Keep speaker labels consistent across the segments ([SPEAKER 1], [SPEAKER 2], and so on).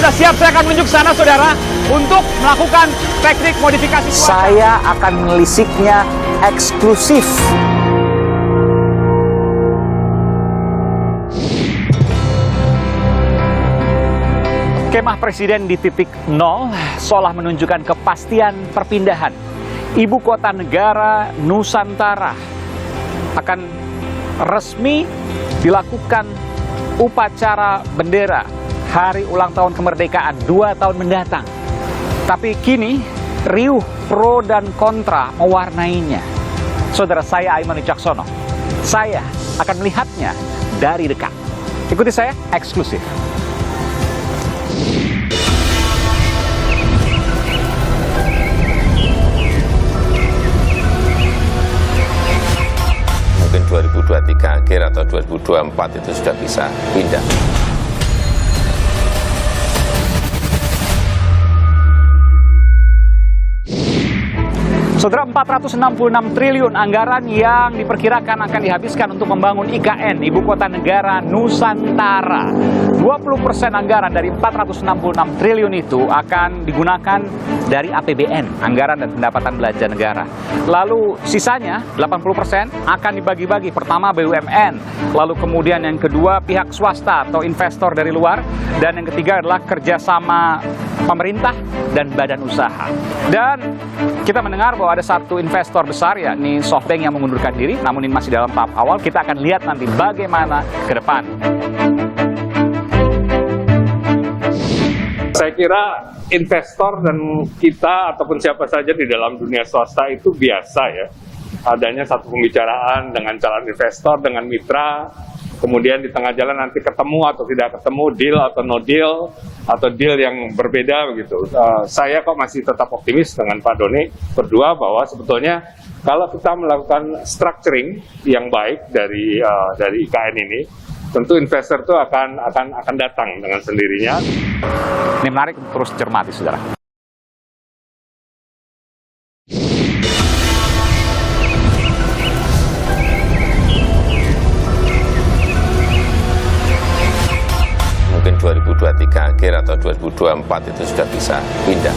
[SPEAKER 1] sudah siap, saya akan menunjuk sana, saudara, untuk melakukan teknik modifikasi cuaca.
[SPEAKER 2] Saya akan melisiknya eksklusif.
[SPEAKER 1] Kemah Presiden di titik nol seolah menunjukkan kepastian perpindahan. Ibu kota negara Nusantara akan resmi dilakukan upacara bendera hari ulang tahun kemerdekaan 2 tahun mendatang. Tapi kini riuh pro dan kontra mewarnainya. Saudara saya Aiman Wicaksono, saya akan melihatnya dari dekat. Ikuti saya eksklusif.
[SPEAKER 3] Mungkin 2023 akhir atau 2024 itu sudah bisa pindah.
[SPEAKER 1] Saudara, 466 triliun anggaran yang diperkirakan akan dihabiskan untuk membangun IKN, Ibu Kota Negara Nusantara. 20% anggaran dari 466 triliun itu akan digunakan dari APBN, anggaran dan pendapatan belanja negara. Lalu sisanya, 80% akan dibagi-bagi. Pertama BUMN, lalu kemudian yang kedua pihak swasta atau investor dari luar, dan yang ketiga adalah kerjasama pemerintah dan badan usaha. Dan kita mendengar bahwa ada satu investor besar, yakni SoftBank, yang mengundurkan diri, namun ini masih dalam tahap awal. Kita akan lihat nanti bagaimana ke depan.
[SPEAKER 4] Saya kira investor dan kita ataupun siapa saja di dalam dunia swasta itu biasa ya. Adanya satu pembicaraan dengan calon investor, dengan mitra, kemudian di tengah jalan nanti ketemu atau tidak ketemu, deal atau no deal, atau deal yang berbeda begitu. Saya kok masih tetap optimis dengan Pak Doni berdua bahwa sebetulnya kalau kita melakukan structuring yang baik dari IKN ini, tentu investor itu akan datang dengan sendirinya.
[SPEAKER 1] Ini menarik, terus cermati, saudara.
[SPEAKER 3] Mungkin 2023 akhir atau 2024 itu sudah bisa pindah.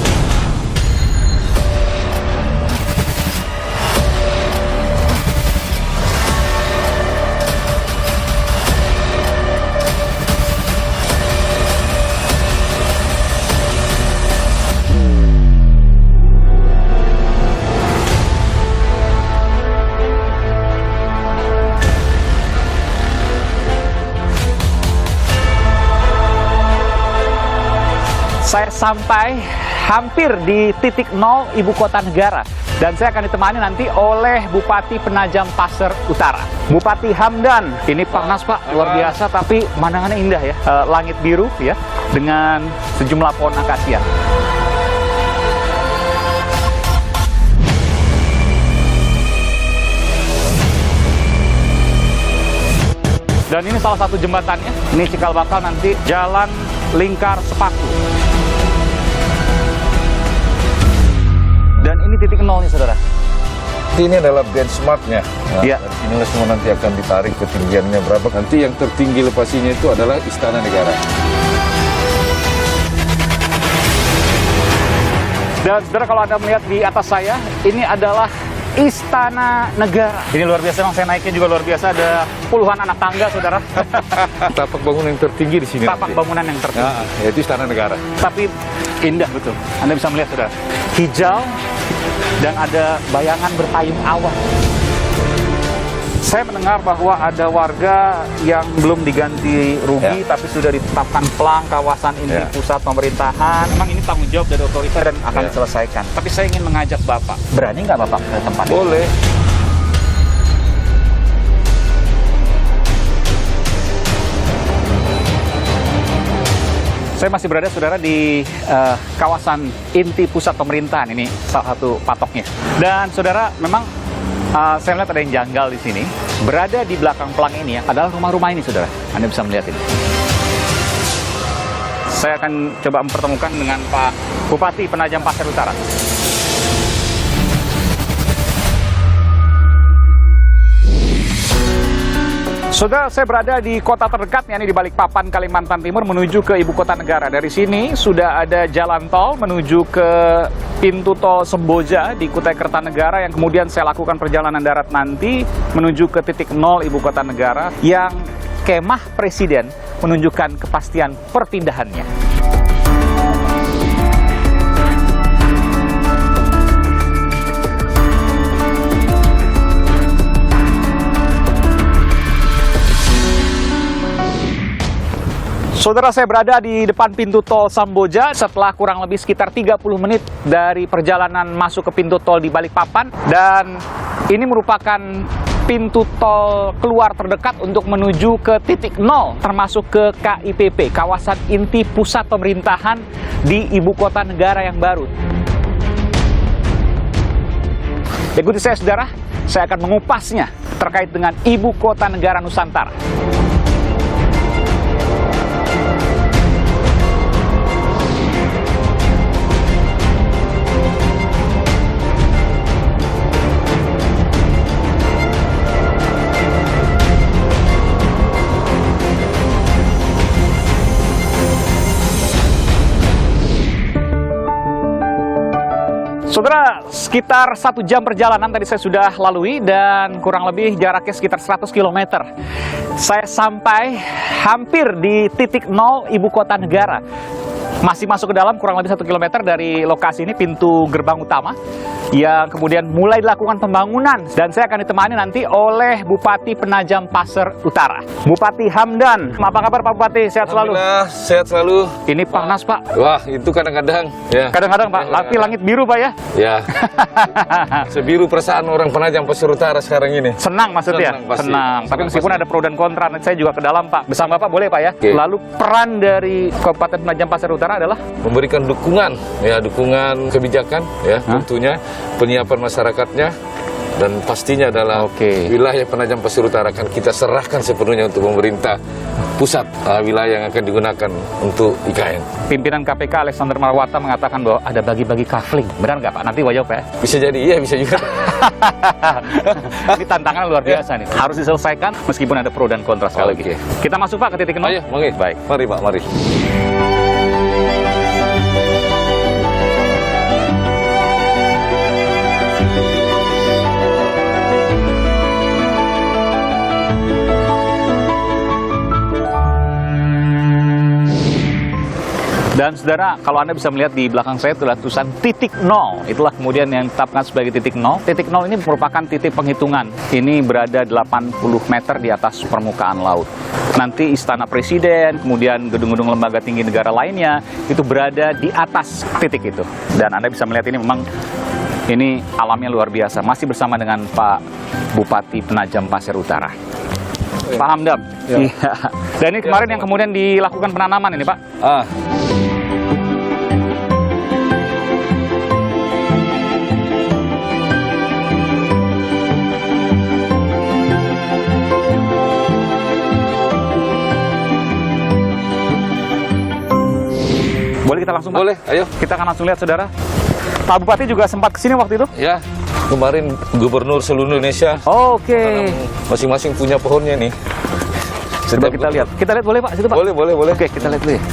[SPEAKER 1] Saya sampai hampir di titik nol Ibu Kota Negara. Dan saya akan ditemani nanti oleh Bupati Penajam Pasir Utara, Bupati Hamdan. Ini panas, Pak, luar biasa, tapi pemandangannya indah ya. Langit biru ya, dengan sejumlah pohon akasia. Dan ini salah satu jembatannya. Ini cikal bakal nanti Jalan Lingkar Sepaku. Dan ini titik nol nih, saudara.
[SPEAKER 5] Ini adalah benchmarknya. Nah,
[SPEAKER 1] Iya.
[SPEAKER 5] inilah semua nanti akan ditarik ketinggiannya berapa. Nanti yang tertinggi lokasinya itu adalah Istana Negara.
[SPEAKER 1] Dan saudara, kalau Anda melihat di atas saya, ini adalah Istana Negara. Ini luar biasa, memang saya naiknya juga luar biasa. Ada puluhan anak tangga, saudara.
[SPEAKER 5] Tapak bangunan yang tertinggi di sini.
[SPEAKER 1] Tapak
[SPEAKER 5] nanti.
[SPEAKER 1] bangunan yang tertinggi.
[SPEAKER 5] Nah, yaitu Istana Negara.
[SPEAKER 1] Tapi indah betul. Anda bisa melihat, saudara. Hijau dan ada bayangan berpayung awan. Saya mendengar bahwa ada warga yang belum diganti rugi, tapi sudah ditetapkan pelang kawasan ini pusat pemerintahan. Memang ini tanggung jawab dari otorita dan akan diselesaikan. Tapi saya ingin mengajak Bapak. Berani nggak Bapak ke tempat ini?
[SPEAKER 5] Boleh.
[SPEAKER 1] Saya masih berada, saudara, di kawasan inti pusat pemerintahan. Ini salah satu patoknya. Dan saudara, memang saya melihat ada yang janggal di sini. Berada di belakang pelang ini adalah rumah-rumah ini, saudara. Anda bisa melihat ini. Saya akan coba mempertemukan dengan Pak Bupati Penajam Pasir Utara. Saudara, saya berada di kota terdekat, yakni di Balikpapan, Kalimantan Timur, menuju ke ibu kota negara. Dari sini sudah ada jalan tol menuju ke pintu tol Semboja di Kutai Kertanegara, yang kemudian saya lakukan perjalanan darat nanti menuju ke titik nol ibu kota negara, yang kemah Presiden menunjukkan kepastian perpindahannya. Saudara, saya berada di depan pintu tol Semboja setelah kurang lebih sekitar 30 menit dari perjalanan masuk ke pintu tol di Balikpapan, dan ini merupakan pintu tol keluar terdekat untuk menuju ke titik nol, termasuk ke KIPP, kawasan inti pusat pemerintahan di ibu kota negara yang baru. Ikuti saya, saudara, saya akan mengupasnya terkait dengan ibu kota negara Nusantara. Saudara, sekitar 1 jam perjalanan tadi saya sudah lalui, dan kurang lebih jaraknya sekitar 100 km. Saya sampai hampir di titik nol ibu kota negara. Masih masuk ke dalam kurang lebih 1 km dari lokasi ini, pintu gerbang utama, yang kemudian mulai dilakukan pembangunan, dan saya akan ditemani nanti oleh Bupati Penajam Pasir Utara, Bupati Hamdan. Apa kabar Pak Bupati? Sehat selalu?
[SPEAKER 5] Alhamdulillah, sehat selalu.
[SPEAKER 1] Ini panas Pak.
[SPEAKER 5] Wah, itu kadang-kadang ya.
[SPEAKER 1] Kadang-kadang Pak, tapi langit biru Pak ya?
[SPEAKER 5] Ya. Sebiru perasaan orang Penajam Pasir Utara sekarang ini.
[SPEAKER 1] Senang maksudnya?
[SPEAKER 5] Senang, pasti.
[SPEAKER 1] Senang. Tapi
[SPEAKER 5] Senang,
[SPEAKER 1] meskipun
[SPEAKER 5] pasti.
[SPEAKER 1] ada pro dan kontra, nanti saya juga ke dalam Pak. Bersama Bapak boleh Pak ya?
[SPEAKER 5] Oke.
[SPEAKER 1] Lalu peran dari Kabupaten Penajam Pasir Utara adalah?
[SPEAKER 5] Memberikan dukungan, ya, dukungan kebijakan, ya, tentunya penyiapan masyarakatnya, dan pastinya adalah
[SPEAKER 1] Oke.
[SPEAKER 5] wilayah Penajam Pasir Utara akan kita serahkan sepenuhnya untuk pemerintah pusat, wilayah yang akan digunakan untuk IKN.
[SPEAKER 1] Pimpinan KPK Alexander Marwata mengatakan bahwa ada bagi-bagi kafling. Benar nggak Pak? Nanti wajah Pak ya?
[SPEAKER 5] Bisa jadi, iya, bisa juga.
[SPEAKER 1] Ini tantangan luar biasa nih. Harus diselesaikan meskipun ada pro dan kontra sekali
[SPEAKER 5] Oke.
[SPEAKER 1] lagi. Kita masuk Pak ke titik nol?
[SPEAKER 5] Ayo, mari.
[SPEAKER 1] Baik.
[SPEAKER 5] Mari Pak, mari.
[SPEAKER 1] Dan saudara, kalau Anda bisa melihat di belakang saya itulah tulisan titik nol. Itulah kemudian yang ditetapkan sebagai titik nol. Titik nol ini merupakan titik penghitungan. Ini berada 80 meter di atas permukaan laut. Nanti Istana Presiden, kemudian gedung-gedung lembaga tinggi negara lainnya, itu berada di atas titik itu. Dan Anda bisa melihat ini memang ini alamnya luar biasa. Masih bersama dengan Pak Bupati Penajam Pasir Utara. Pak Hamdan.
[SPEAKER 5] Ya.
[SPEAKER 1] Iya. Dan ini kemarin yang kemudian dilakukan penanaman ini Pak. Boleh kita langsung Pak?
[SPEAKER 5] Boleh, ayo.
[SPEAKER 1] Kita akan langsung lihat saudara. Pak Bupati juga sempat kesini waktu itu?
[SPEAKER 5] Ya, kemarin Gubernur seluruh Indonesia.
[SPEAKER 1] Oke.
[SPEAKER 5] Masing-masing punya pohonnya nih.
[SPEAKER 1] Coba kita lihat. Kita lihat boleh Pak? Situ Pak?
[SPEAKER 5] Boleh, boleh, boleh.
[SPEAKER 1] Oke, kita lihat dulu ya.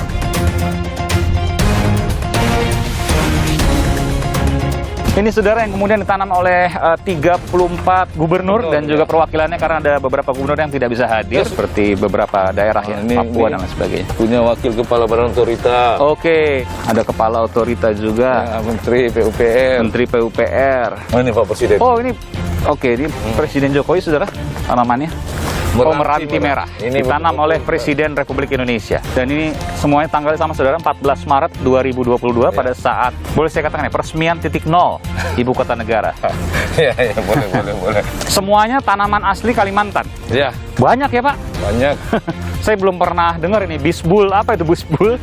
[SPEAKER 1] Ini saudara yang kemudian ditanam oleh 34 gubernur dan juga perwakilannya, karena ada beberapa gubernur yang tidak bisa hadir, seperti beberapa daerah yang Papua dan lain sebagainya.
[SPEAKER 5] Punya wakil kepala badan otorita.
[SPEAKER 1] Oke, ada kepala otorita juga,
[SPEAKER 5] Ya, Menteri PUPR.
[SPEAKER 1] Menteri PUPR.
[SPEAKER 5] Oh, ini Pak Presiden.
[SPEAKER 1] Oh ini, oke, ini Presiden Jokowi saudara tanamannya. Meranti merah.
[SPEAKER 5] Ini
[SPEAKER 1] Ditanam
[SPEAKER 5] betul-betul
[SPEAKER 1] oleh Presiden Republik Indonesia. Dan ini semuanya tanggalnya sama saudara, 14 Maret 2022 pada saat, boleh saya katakan ya, peresmian titik nol ibu kota negara.
[SPEAKER 5] Ya, ya, boleh, boleh, boleh.
[SPEAKER 1] Semuanya tanaman asli Kalimantan.
[SPEAKER 5] Ya,
[SPEAKER 1] Banyak ya Pak?
[SPEAKER 5] banyak.
[SPEAKER 1] Saya belum pernah dengar ini bisbul, apa itu bisbul?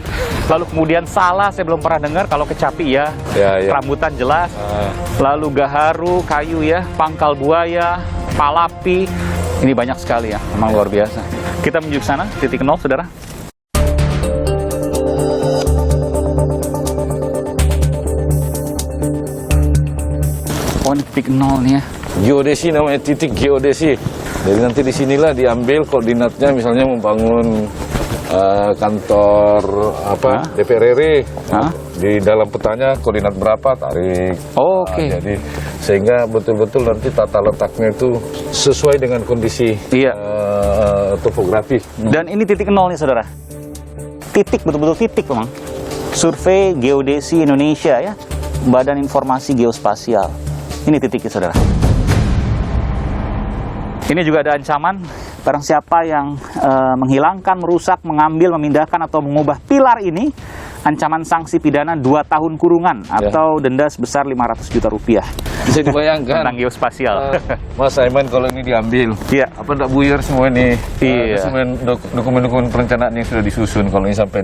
[SPEAKER 1] Lalu kemudian salah, saya belum pernah dengar. Kalau kecapi ya,
[SPEAKER 5] Ya, ya.
[SPEAKER 1] rambutan jelas. Lalu gaharu, kayu ya, pangkal buaya, palapi. Ini banyak sekali ya, memang luar biasa. Kita menuju ke sana, titik nol saudara. Oh ini titik nol nih ya.
[SPEAKER 5] Geodesi namanya, titik geodesi. Jadi nanti di sinilah diambil koordinatnya, misalnya membangun kantor DPR RI. Di dalam petanya koordinat berapa tarik.
[SPEAKER 1] Oke.
[SPEAKER 5] Jadi sehingga betul-betul nanti tata letaknya itu sesuai dengan kondisi topografi.
[SPEAKER 1] Dan ini titik nol nih saudara. Titik, betul-betul titik memang. Survei Geodesi Indonesia ya, Badan Informasi Geospasial. Ini titiknya saudara. Ini juga ada ancaman, barang siapa yang menghilangkan, merusak, mengambil, memindahkan atau mengubah pilar ini, ancaman sanksi pidana 2 tahun kurungan atau denda sebesar 500 juta rupiah.
[SPEAKER 5] Bisa dibayangkan
[SPEAKER 1] Tentang geospasial.
[SPEAKER 5] Mas Aiman kalau ini diambil, apa enggak buyar semua ini? Semua dokumen-dokumen perencanaan yang sudah disusun, kalau ini sampai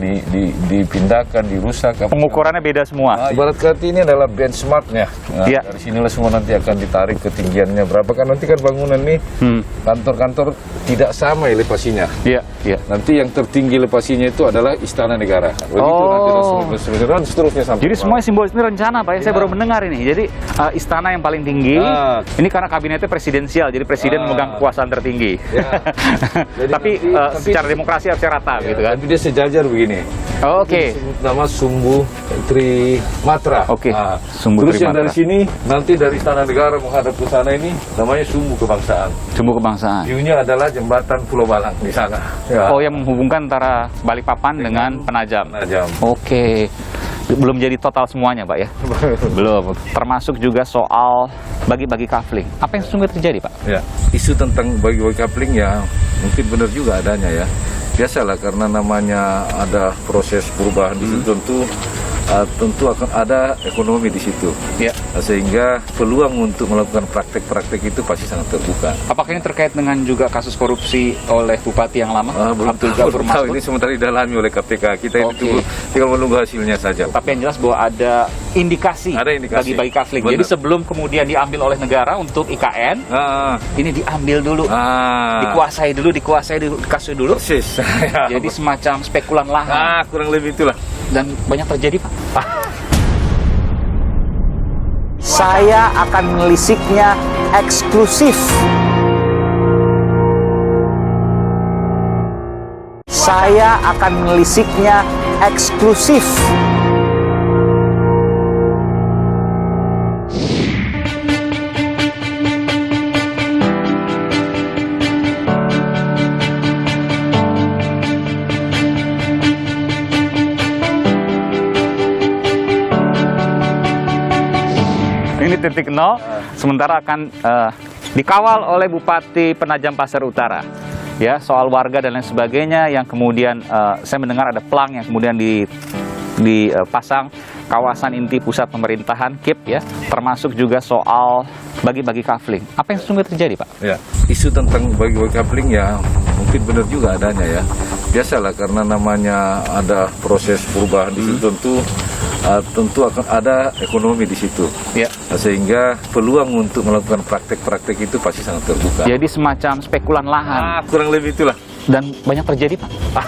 [SPEAKER 5] dipindahkan, dirusak.
[SPEAKER 1] Pengukurannya beda semua.
[SPEAKER 5] Ibarat kata ini adalah benchmarknya. Dari sinilah semua nanti akan ditarik ketinggiannya berapa, kan nanti kan bangunan nih kantor-kantor tidak sama elevasinya. Nanti yang tertinggi elevasinya itu adalah Istana Negara. Dan seterusnya sampai.
[SPEAKER 1] Jadi semua simbolis ini rencana Pak ya, saya baru mendengar ini. Jadi istana yang paling tinggi, ini karena kabinetnya presidensial, jadi presiden memegang kekuasaan tertinggi. Tapi secara demokrasi harusnya rata gitu kan.
[SPEAKER 5] Tapi dia sejajar begini.
[SPEAKER 1] Oke.
[SPEAKER 5] Nama Sumbu Trimatra.
[SPEAKER 1] Sumbu
[SPEAKER 5] Terus yang
[SPEAKER 1] Trimatra.
[SPEAKER 5] dari sini, nanti dari Istana Negara menghadap ke sana ini namanya Sumbu Kebangsaan.
[SPEAKER 1] Sumbu Kebangsaan.
[SPEAKER 5] View-nya adalah jembatan Pulau Balang di sana.
[SPEAKER 1] Oh, yang menghubungkan antara Balikpapan dengan Penajam. Oke. Belum jadi total semuanya, Pak ya? Belum. Termasuk juga soal bagi-bagi kafling. Apa yang sesungguhnya terjadi, Pak?
[SPEAKER 5] Ya, isu tentang bagi-bagi kafling ya mungkin benar juga adanya ya. Biasalah karena namanya ada proses perubahan di situ, tentu akan ada ekonomi di situ. Sehingga peluang untuk melakukan praktek-praktek itu pasti sangat terbuka.
[SPEAKER 1] Apakah ini terkait dengan juga kasus korupsi oleh bupati yang lama?
[SPEAKER 5] Belum tahu, ini sementara didalami oleh KPK. Kita ini tinggal menunggu hasilnya saja.
[SPEAKER 1] Tapi yang jelas bahwa ada indikasi, bagi-bagi kafling. Jadi sebelum kemudian diambil oleh negara untuk IKN, ini diambil dulu, dikuasai dulu, dikasih dulu.
[SPEAKER 5] Persis.
[SPEAKER 1] Jadi semacam spekulan lahan.
[SPEAKER 5] Kurang lebih itulah.
[SPEAKER 1] Dan banyak terjadi, Pak.
[SPEAKER 2] Saya akan menelisiknya eksklusif. Saya akan menelisiknya eksklusif.
[SPEAKER 1] Ini titik nol, sementara akan dikawal oleh Bupati Penajam Pasir Utara. Ya, soal warga dan lain sebagainya yang kemudian saya mendengar ada pelang yang kemudian dipasang kawasan inti pusat pemerintahan KIP ya, termasuk juga soal bagi-bagi kafling. Apa yang sesungguhnya terjadi, Pak?
[SPEAKER 5] Ya, isu tentang bagi-bagi kafling ya mungkin benar juga adanya ya. Biasalah karena namanya ada proses perubahan di situ, tentu akan ada ekonomi di situ. Sehingga peluang untuk melakukan praktek-praktek itu pasti sangat terbuka.
[SPEAKER 1] Jadi semacam spekulan lahan.
[SPEAKER 5] Kurang lebih itulah.
[SPEAKER 1] Dan banyak terjadi, Pak.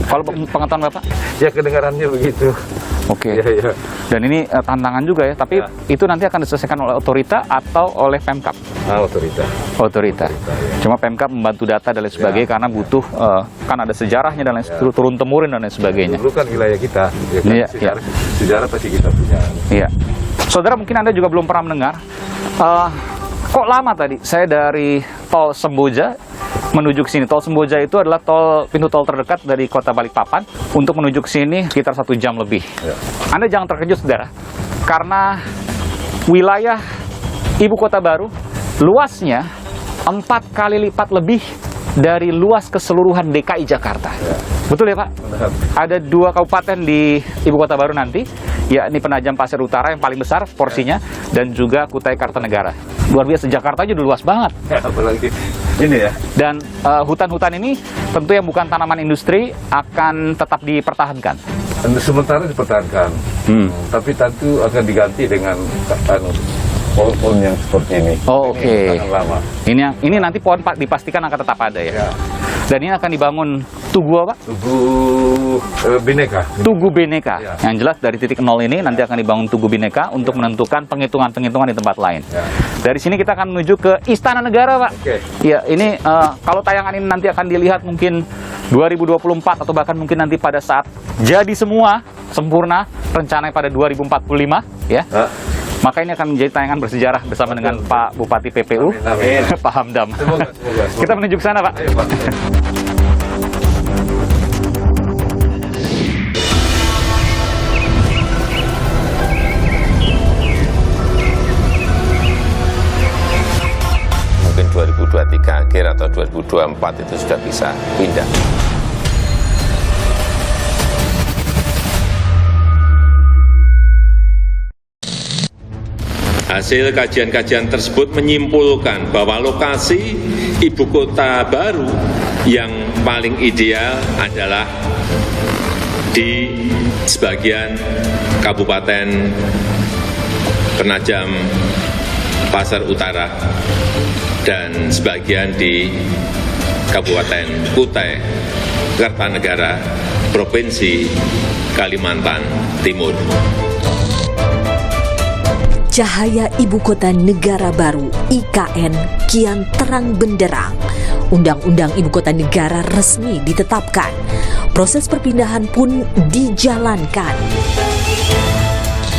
[SPEAKER 1] Kalau pengetahuan Bapak?
[SPEAKER 5] Ya kedengarannya begitu.
[SPEAKER 1] Oke. Dan ini tantangan juga ya, tapi itu nanti akan diselesaikan oleh otorita atau oleh Pemkab? Otorita. Cuma Pemkab membantu data dan lain sebagainya karena butuh, kan ada sejarahnya dan lain sebagainya, turun-temurun dan lain sebagainya.
[SPEAKER 5] Dulu kan wilayah kita, sejarah pasti kita punya.
[SPEAKER 1] Iya. Saudara, mungkin Anda juga belum pernah mendengar, kok lama tadi saya dari tol Semboja menuju ke sini. Tol Semboja itu adalah pintu tol terdekat dari kota Balikpapan. Untuk menuju ke sini sekitar 1 jam lebih. Anda jangan terkejut, saudara, karena wilayah ibu kota baru luasnya 4 kali lipat lebih dari luas keseluruhan DKI Jakarta. Betul ya, Pak? Ada 2 kabupaten di ibu kota baru nanti, yakni Penajam Pasir Utara yang paling besar porsinya, dan juga Kutai Kartanegara. Luar biasa, Jakarta aja udah luas banget.
[SPEAKER 5] Apalagi ini ya.
[SPEAKER 1] Dan hutan-hutan ini tentu yang bukan tanaman industri akan tetap dipertahankan.
[SPEAKER 5] Sementara dipertahankan, tapi tentu akan diganti dengan pohon-pohon yang seperti ini.
[SPEAKER 1] Oke.
[SPEAKER 5] Lama.
[SPEAKER 1] Ini nanti pohon dipastikan akan tetap ada ya. Dan ini akan dibangun Tugu apa?
[SPEAKER 5] Tugu Bhinneka.
[SPEAKER 1] Tugu Bhinneka.
[SPEAKER 5] Ya.
[SPEAKER 1] Yang jelas dari titik 0 ini nanti akan dibangun Tugu Bhinneka untuk menentukan penghitungan-penghitungan di tempat lain.
[SPEAKER 5] Ya.
[SPEAKER 1] Dari sini kita akan menuju ke Istana Negara, Pak.
[SPEAKER 5] Oke.
[SPEAKER 1] Ya, ini kalau tayangan ini nanti akan dilihat mungkin 2024 atau bahkan mungkin nanti pada saat jadi semua sempurna, rencananya pada 2045, ya. Maka ini akan menjadi tayangan bersejarah bersama dengan Pak Bupati PPU,
[SPEAKER 5] Amin.
[SPEAKER 1] Pak Hamdam.
[SPEAKER 5] Semoga.
[SPEAKER 1] Kita menuju ke sana, Pak.
[SPEAKER 5] Ayo, Pak.
[SPEAKER 3] Mungkin 2023 akhir atau 2024 itu sudah bisa pindah. Hasil kajian-kajian tersebut menyimpulkan bahwa lokasi ibu kota baru yang paling ideal adalah di sebagian Kabupaten Penajam Pasar Utara dan sebagian di Kabupaten Kutai Kartanegara, Provinsi Kalimantan Timur.
[SPEAKER 6] Cahaya Ibu Kota Negara Baru (IKN) kian terang benderang. Undang-undang Ibu Kota Negara resmi ditetapkan. Proses perpindahan pun dijalankan.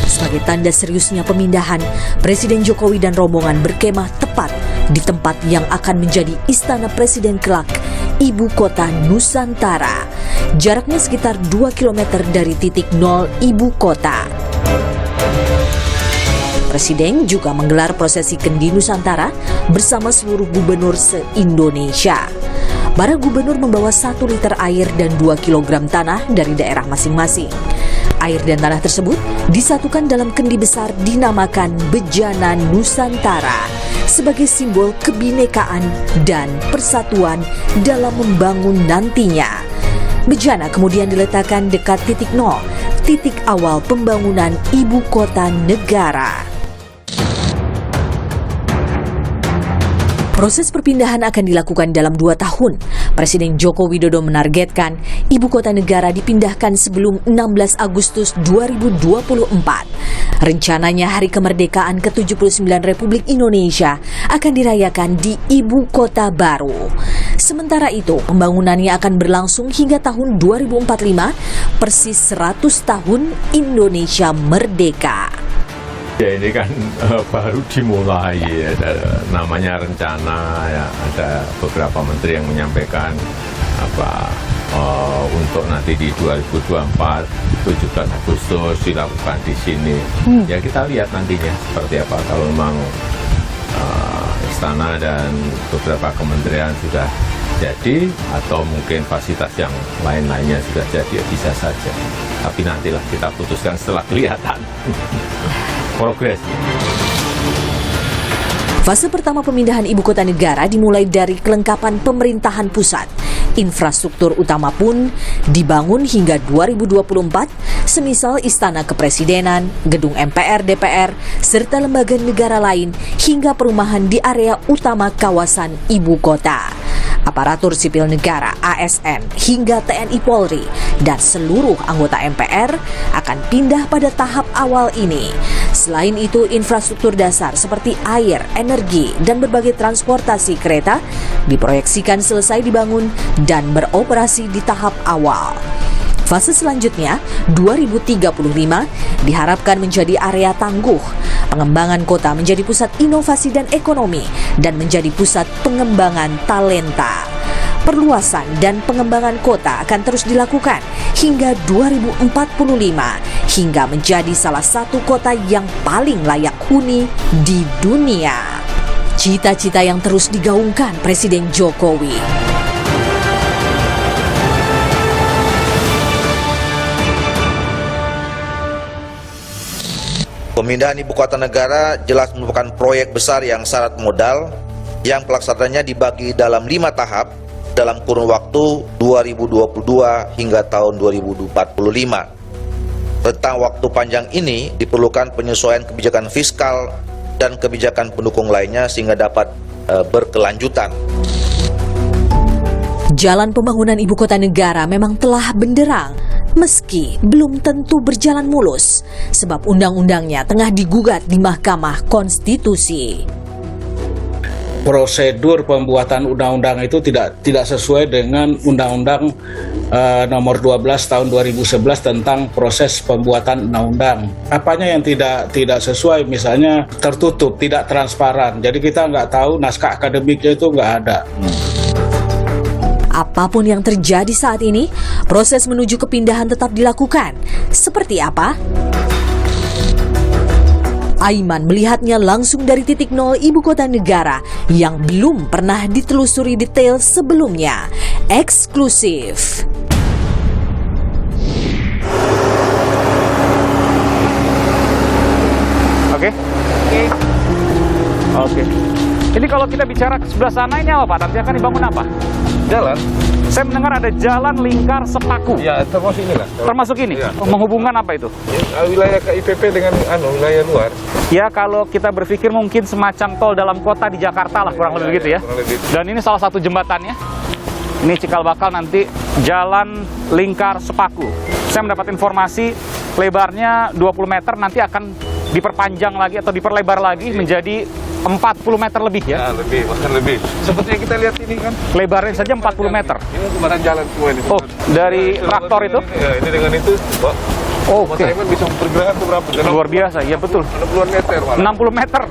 [SPEAKER 6] Sebagai tanda seriusnya pemindahan, Presiden Jokowi dan rombongan berkemah tepat di tempat yang akan menjadi Istana Presiden kelak, Ibu Kota Nusantara. Jaraknya sekitar 2 km dari titik 0 Ibu Kota. Presiden juga menggelar prosesi Kendi Nusantara bersama seluruh gubernur se-Indonesia. Para gubernur membawa 1 liter air dan 2 kg tanah dari daerah masing-masing. Air dan tanah tersebut disatukan dalam kendi besar dinamakan Bejana Nusantara sebagai simbol kebinekaan dan persatuan dalam membangun nantinya. Bejana kemudian diletakkan dekat titik 0, titik awal pembangunan Ibu Kota Negara. Proses perpindahan akan dilakukan dalam 2 tahun. Presiden Joko Widodo menargetkan Ibu Kota Negara dipindahkan sebelum 16 Agustus 2024. Rencananya Hari Kemerdekaan ke-79 Republik Indonesia akan dirayakan di Ibu Kota Baru. Sementara itu, pembangunannya akan berlangsung hingga tahun 2045, persis 100 tahun Indonesia merdeka.
[SPEAKER 7] Ya ini kan baru dimulai, ada namanya rencana, ya, ada beberapa menteri yang menyampaikan untuk nanti di 2024 17 Agustus dilakukan di sini. Ya kita lihat nantinya seperti apa. Kalau memang istana dan beberapa kementerian sudah jadi atau mungkin fasilitas yang lain-lainnya sudah jadi, ya bisa saja. Tapi nantilah kita putuskan setelah kelihatan. Progres.
[SPEAKER 6] Fase pertama pemindahan Ibu Kota Negara dimulai dari kelengkapan pemerintahan pusat. Infrastruktur utama pun dibangun hingga 2024, semisal Istana Kepresidenan, gedung MPR, DPR, serta lembaga negara lain hingga perumahan di area utama kawasan Ibu Kota. Aparatur sipil negara (ASN) hingga TNI Polri dan seluruh anggota MPR akan pindah pada tahap awal ini. Selain itu, infrastruktur dasar seperti air, energi, dan berbagai transportasi kereta diproyeksikan selesai dibangun dan beroperasi di tahap awal. Fase selanjutnya, 2035, diharapkan menjadi area tangguh. Pengembangan kota menjadi pusat inovasi dan ekonomi dan menjadi pusat pengembangan talenta. Perluasan dan pengembangan kota akan terus dilakukan hingga 2045 hingga menjadi salah satu kota yang paling layak huni di dunia. Cita-cita yang terus digaungkan Presiden Jokowi.
[SPEAKER 8] Pemindahan Ibu Kota Negara jelas merupakan proyek besar yang syarat modal yang pelaksanaannya dibagi dalam 5 tahap dalam kurun waktu 2022 hingga tahun 2045. Rentang waktu panjang ini diperlukan penyesuaian kebijakan fiskal dan kebijakan pendukung lainnya sehingga dapat berkelanjutan.
[SPEAKER 6] Jalan pembangunan ibu kota negara memang telah benderang, meski belum tentu berjalan mulus, sebab undang-undangnya tengah digugat di Mahkamah Konstitusi.
[SPEAKER 9] Prosedur pembuatan undang-undang itu tidak sesuai dengan Undang-Undang Nomor 12 Tahun 2011 tentang proses pembuatan undang-undang. Apanya yang tidak sesuai, misalnya tertutup, tidak transparan. Jadi kita nggak tahu naskah akademiknya itu nggak ada.
[SPEAKER 6] Apapun yang terjadi saat ini, proses menuju kepindahan tetap dilakukan. Seperti apa? Aiman melihatnya langsung dari titik nol ibu kota negara yang belum pernah ditelusuri detail sebelumnya. Eksklusif.
[SPEAKER 1] Oke. Ini kalau kita bicara ke sebelah sana ini apa Pak? Nanti akan dibangun apa?
[SPEAKER 5] Jalan.
[SPEAKER 1] Saya mendengar ada jalan lingkar sepaku.
[SPEAKER 5] Ya, termasuk inilah.
[SPEAKER 1] Termasuk ini?
[SPEAKER 5] Ya.
[SPEAKER 1] Menghubungkan apa itu?
[SPEAKER 5] Wilayah KIPP dengan wilayah luar.
[SPEAKER 1] Ya, kalau kita berpikir mungkin semacam tol dalam kota di Jakarta lah, kurang lebih begitu ya.
[SPEAKER 5] kurang lebih.
[SPEAKER 1] Dan ini salah satu jembatannya. Ini cikal bakal nanti jalan lingkar sepaku. Saya mendapat informasi lebarnya 20 meter nanti akan diperpanjang lagi atau diperlebar lagi menjadi 40 meter lebih ya?
[SPEAKER 5] Ya, lebih, bahkan lebih. Seperti yang kita lihat ini kan.
[SPEAKER 1] Lebarnya saja 40 meter.
[SPEAKER 5] Ini jembatan jalan semua ini.
[SPEAKER 1] Oh, dari traktor itu?
[SPEAKER 5] Ya, ini dengan itu, Pak.
[SPEAKER 1] Oh,
[SPEAKER 5] Mas
[SPEAKER 1] oke.
[SPEAKER 5] Aiman bisa memperkirakan itu berapa?
[SPEAKER 1] Luar biasa, ya betul.
[SPEAKER 5] 60 meter malah.
[SPEAKER 1] 60 meter.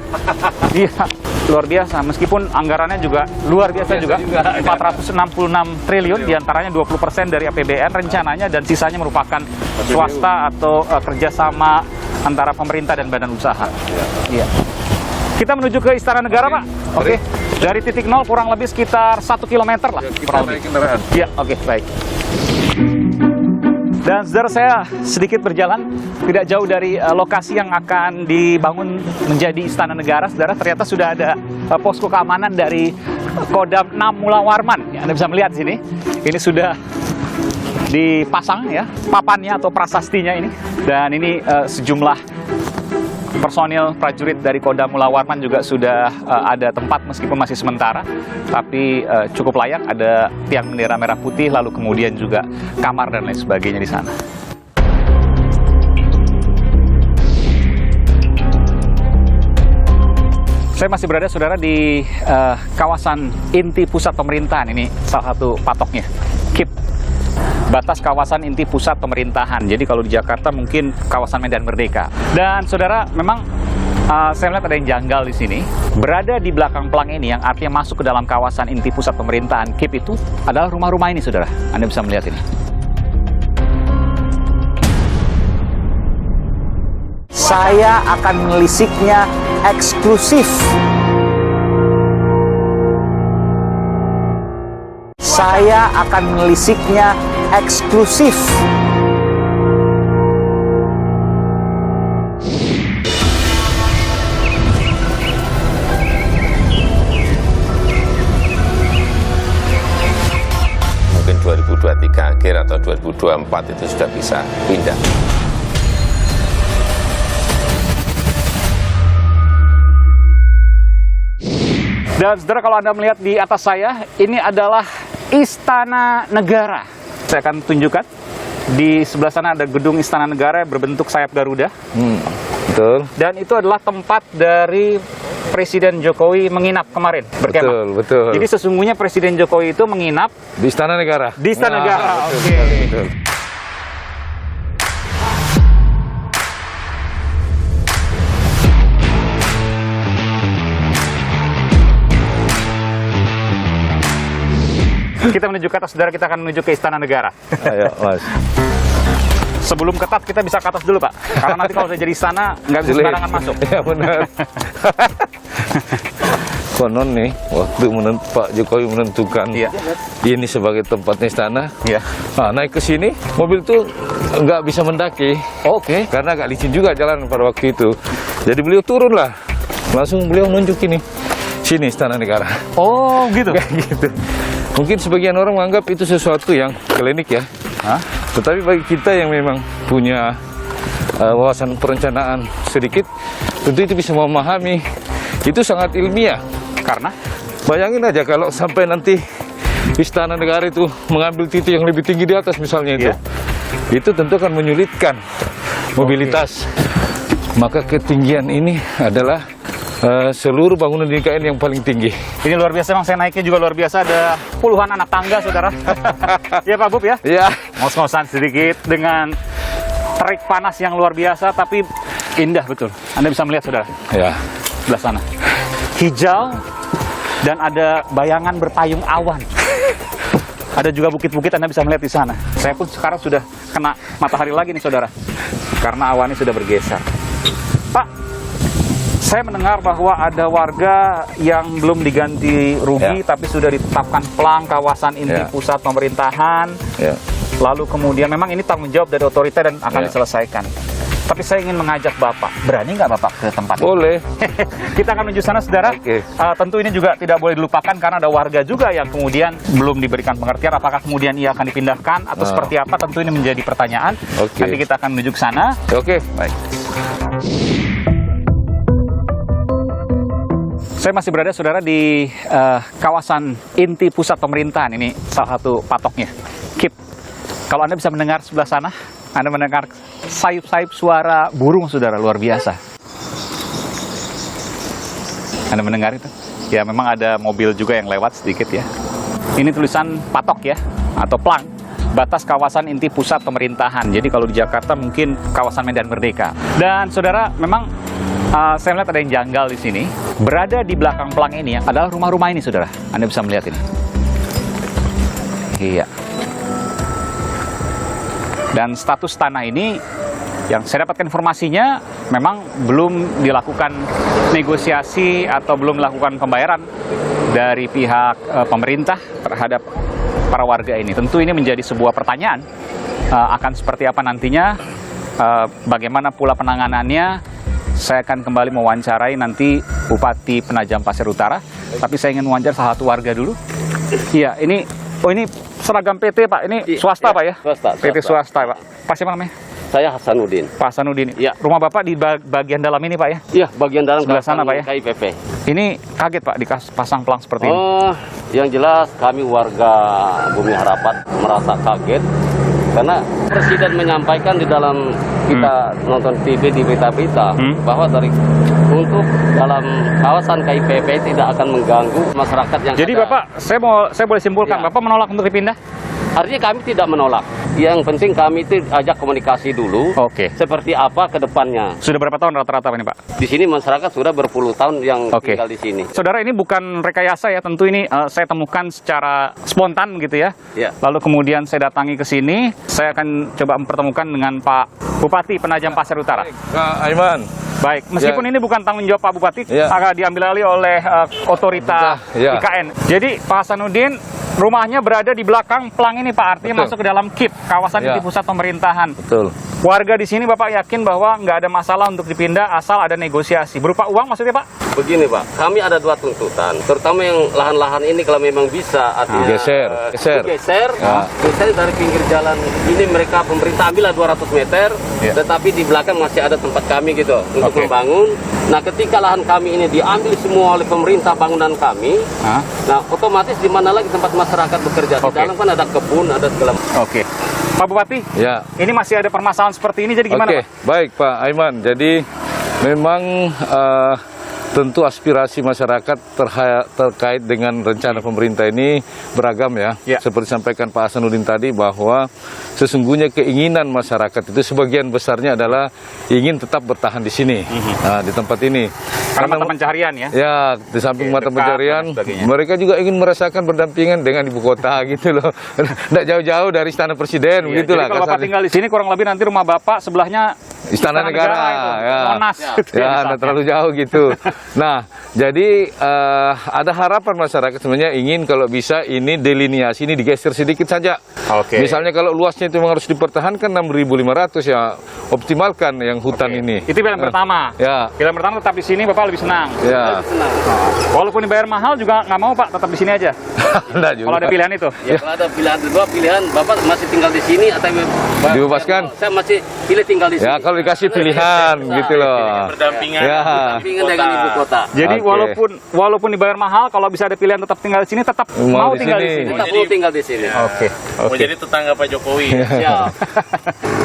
[SPEAKER 1] Iya, luar biasa. Meskipun anggarannya juga luar biasa juga. 466 triliun, diantaranya 20% dari APBN rencananya dan sisanya merupakan swasta atau kerjasama antara pemerintah dan badan usaha. Iya. Kita menuju ke Istana Negara, Pak. Oke. Dari titik nol kurang lebih sekitar 1 kilometer lah.
[SPEAKER 5] Ya, kita
[SPEAKER 1] kurang
[SPEAKER 5] naik
[SPEAKER 1] lebih.
[SPEAKER 5] kendaraan.
[SPEAKER 1] Iya, oke, baik. Dan saudara, saya sedikit berjalan tidak jauh dari lokasi yang akan dibangun menjadi Istana Negara. Saudara, ternyata sudah ada posko keamanan dari Kodam 6 Mula Warman. Ya, Anda bisa melihat di sini. Ini sudah dipasang ya papannya atau prasastinya ini. Dan ini sejumlah personil prajurit dari Kodam Mula Warman juga sudah ada tempat meskipun masih sementara, tapi cukup layak. Ada tiang bendera merah putih, lalu kemudian juga kamar dan lain sebagainya di sana. Saya masih berada, saudara, di kawasan inti pusat pemerintahan. Ini salah satu patoknya, KIP. Batas kawasan inti pusat pemerintahan. Jadi kalau di Jakarta mungkin kawasan Medan Merdeka. Dan saudara, memang saya melihat ada yang janggal di sini. Berada di belakang pelang ini yang artinya masuk ke dalam kawasan inti pusat pemerintahan KIP itu adalah rumah-rumah ini, saudara. Anda bisa melihat ini.
[SPEAKER 2] Saya akan menelisiknya eksklusif. Saya akan menelisiknya eksklusif.
[SPEAKER 3] Mungkin 2023 akhir atau 2024 itu sudah bisa pindah.
[SPEAKER 1] Dan saudara, kalau Anda melihat di atas saya, ini adalah Istana Negara. Saya akan tunjukkan. Di sebelah sana ada gedung Istana Negara berbentuk sayap Garuda.
[SPEAKER 5] Betul.
[SPEAKER 1] Dan itu adalah tempat dari Presiden Jokowi menginap kemarin, berkemah.
[SPEAKER 5] Betul, betul.
[SPEAKER 1] Jadi sesungguhnya Presiden Jokowi itu menginap
[SPEAKER 5] Di Istana Negara.
[SPEAKER 1] di Istana Negara.
[SPEAKER 5] Betul,
[SPEAKER 1] Oke.
[SPEAKER 5] betul.
[SPEAKER 1] Kita menuju ke atas, saudara, kita akan menuju ke Istana Negara.
[SPEAKER 5] Ayo, Mas.
[SPEAKER 1] Sebelum ketat, kita bisa ke atas dulu, Pak. Karena nanti kalau udah jadi istana, nggak bisa sembarangan masuk.
[SPEAKER 5] Ya benar. Konon nih, waktu Pak Jokowi menentukan
[SPEAKER 1] Iya.
[SPEAKER 5] ini sebagai tempatnya istana,
[SPEAKER 1] Iya.
[SPEAKER 5] nah, naik ke sini, mobil tuh nggak bisa mendaki.
[SPEAKER 1] Oke.
[SPEAKER 5] Karena agak licin juga jalan pada waktu itu. Jadi beliau turun lah, langsung beliau nunjuk ini, sini Istana Negara.
[SPEAKER 1] Oh, gitu.
[SPEAKER 5] Kayak gitu. Mungkin sebagian orang menganggap itu sesuatu yang klinik ya.
[SPEAKER 1] Hah?
[SPEAKER 5] Tetapi bagi kita yang memang punya wawasan perencanaan sedikit, tentu itu bisa memahami. Itu sangat ilmiah.
[SPEAKER 1] Karena?
[SPEAKER 5] Bayangin aja kalau sampai nanti Istana Negara itu mengambil titik yang lebih tinggi di atas misalnya itu, itu tentu akan menyulitkan mobilitas. Maka ketinggian ini adalah seluruh bangunan di IKN yang paling tinggi.
[SPEAKER 1] Ini luar biasa, Bang. Saya naiknya juga luar biasa. Ada puluhan anak tangga, saudara. Ya, Pak Bub ya?
[SPEAKER 5] Ya.
[SPEAKER 1] Ngos-ngosan sedikit dengan terik panas yang luar biasa, tapi indah betul. Anda bisa melihat, saudara.
[SPEAKER 5] Ya.
[SPEAKER 1] Sebelah sana. Hijau, dan ada bayangan berpayung awan. Ada juga bukit-bukit, Anda bisa melihat di sana. Saya pun sekarang sudah kena matahari lagi nih, saudara. Karena awannya sudah bergeser. Pak, saya mendengar bahwa ada warga yang belum diganti rugi, tapi sudah ditetapkan pelang kawasan inti pusat pemerintahan. Lalu kemudian memang ini tanggung jawab dari otorita dan akan diselesaikan. Tapi saya ingin mengajak Bapak, berani nggak Bapak ke tempat ini?
[SPEAKER 5] Boleh.
[SPEAKER 1] Kita akan menuju sana, saudara. Tentu ini juga tidak boleh dilupakan karena ada warga juga yang kemudian belum diberikan pengertian. Apakah kemudian ia akan dipindahkan atau seperti apa? Tentu ini menjadi pertanyaan. Nanti kita akan menuju ke sana. Baik. Saya masih berada, saudara, di kawasan inti pusat pemerintahan. Ini salah satu patoknya, KIP. Kalau Anda bisa mendengar sebelah sana, Anda mendengar sayup-sayup suara burung, saudara, luar biasa. Anda mendengar itu? Ya, memang ada mobil juga yang lewat sedikit ya. Ini tulisan patok ya, atau plang, batas kawasan inti pusat pemerintahan. Jadi kalau di Jakarta mungkin kawasan Medan Merdeka. Dan saudara, memang saya melihat ada yang janggal di sini. Berada di belakang plang ini adalah rumah-rumah ini, saudara. Anda bisa melihat ini. Iya. Dan status tanah ini, yang saya dapatkan informasinya, memang belum dilakukan negosiasi atau belum melakukan pembayaran dari pihak pemerintah terhadap para warga ini. Tentu ini menjadi sebuah pertanyaan, akan seperti apa nantinya, bagaimana pula penanganannya. Saya akan kembali mewawancarai nanti Bupati Penajam Pasir Utara, tapi saya ingin mewawancara salah satu warga dulu. Iya, ini seragam PT, Pak. Ini swasta, Pak ya?
[SPEAKER 10] Swasta.
[SPEAKER 1] PT swasta, Pak. Pak siapa namanya?
[SPEAKER 10] Saya Hasanuddin.
[SPEAKER 1] Pak Hasanuddin.
[SPEAKER 10] Ya.
[SPEAKER 1] Rumah Bapak di bagian dalam ini, Pak ya?
[SPEAKER 10] Iya, bagian dalam
[SPEAKER 1] sebelah sana, Pak ya?
[SPEAKER 10] KIPP.
[SPEAKER 1] Ini kaget, Pak, dipasang pelang seperti ini.
[SPEAKER 10] Oh, yang jelas kami warga Bumi Harapan merasa kaget karena Presiden menyampaikan di dalam kita nonton TV di berita-berita bahwa untuk dalam kawasan KIPP tidak akan mengganggu masyarakat yang
[SPEAKER 1] Jadi
[SPEAKER 10] ada.
[SPEAKER 1] Bapak, saya boleh simpulkan, Bapak menolak untuk dipindah?
[SPEAKER 10] Artinya kami tidak menolak. Yang penting kami itu ajak komunikasi dulu. Seperti apa ke depannya.
[SPEAKER 1] Sudah berapa tahun rata-rata ini, Pak?
[SPEAKER 10] Di sini masyarakat sudah berpuluh tahun yang tinggal di sini.
[SPEAKER 1] Saudara, ini bukan rekayasa ya. Tentu ini saya temukan secara spontan gitu ya. Lalu kemudian saya datangi ke sini. Saya akan coba mempertemukan dengan Pak Bupati Penajam Pasir Utara.
[SPEAKER 5] Kak Aiman.
[SPEAKER 1] Baik, meskipun ini bukan tanggung jawab Pak Bupati, akan diambil alih oleh otorita IKN. Jadi Pak Hasanuddin, rumahnya berada di belakang pelang ini, Pak. Artinya masuk ke dalam KIP, kawasan inti pusat pemerintahan.
[SPEAKER 5] Betul.
[SPEAKER 1] Warga di sini, Bapak yakin bahwa nggak ada masalah untuk dipindah asal ada negosiasi. Berupa uang maksudnya, Pak?
[SPEAKER 10] Begini, Pak. Kami ada dua tuntutan. Terutama yang lahan-lahan ini kalau memang bisa artinya digeser dari pinggir jalan ini, mereka pemerintah ambillah 200 meter, tetapi di belakang masih ada tempat kami gitu untuk membangun. Nah, ketika lahan kami ini diambil semua oleh pemerintah bangunan kami, nah otomatis di mana lagi tempat masyarakat bekerja? Di dalam kan ada kebun, ada segala macam.
[SPEAKER 1] Pak Bupati, ini masih ada permasalahan seperti ini, jadi gimana, Pak?
[SPEAKER 5] Baik, Pak Aiman. Jadi memang tentu aspirasi masyarakat terkait dengan rencana pemerintah ini beragam ya. Seperti disampaikan Pak Hasanuddin tadi bahwa sesungguhnya keinginan masyarakat itu sebagian besarnya adalah ingin tetap bertahan di sini, di tempat ini.
[SPEAKER 1] Karena mata pencaharian ya?
[SPEAKER 5] Ya, di samping mata pencaharian, mereka juga ingin merasakan berdampingan dengan ibu kota gitu loh. Tidak jauh-jauh dari Istana Presiden, begitulah.
[SPEAKER 1] Jadi kalau Bapak tinggal di sini, kurang lebih nanti rumah Bapak sebelahnya
[SPEAKER 5] Istana Negara ya.
[SPEAKER 1] Monas.
[SPEAKER 5] Tidak terlalu jauh gitu. Nah, jadi ada harapan masyarakat sebenarnya ingin kalau bisa ini deliniasi ini digeser sedikit saja. Misalnya kalau luasnya itu memang harus dipertahankan 6.500 ya, optimalkan yang hutan ini.
[SPEAKER 1] Itu pilihan pertama. Pilihan pertama tetap di sini, Bapak lebih senang. Walaupun dibayar mahal juga nggak mau, Pak, tetap di sini aja. Kalau ada pilihan itu.
[SPEAKER 10] Kalau ada pilihan kedua, pilihan Bapak masih tinggal di sini atau
[SPEAKER 5] dibebaskan?
[SPEAKER 10] Saya masih pilih tinggal di sini.
[SPEAKER 5] Ya, kalau dikasih pilihan gitu loh.
[SPEAKER 10] Berdampingan dengan ibu ibu kota.
[SPEAKER 1] Jadi walaupun dibayar mahal, kalau bisa ada pilihan tetap tinggal di sini, tetap mau tinggal di sini.
[SPEAKER 10] Tetap mau tinggal di sini.
[SPEAKER 1] Oke.
[SPEAKER 11] Mau jadi tetangga Pak Jokowi.
[SPEAKER 10] Ya.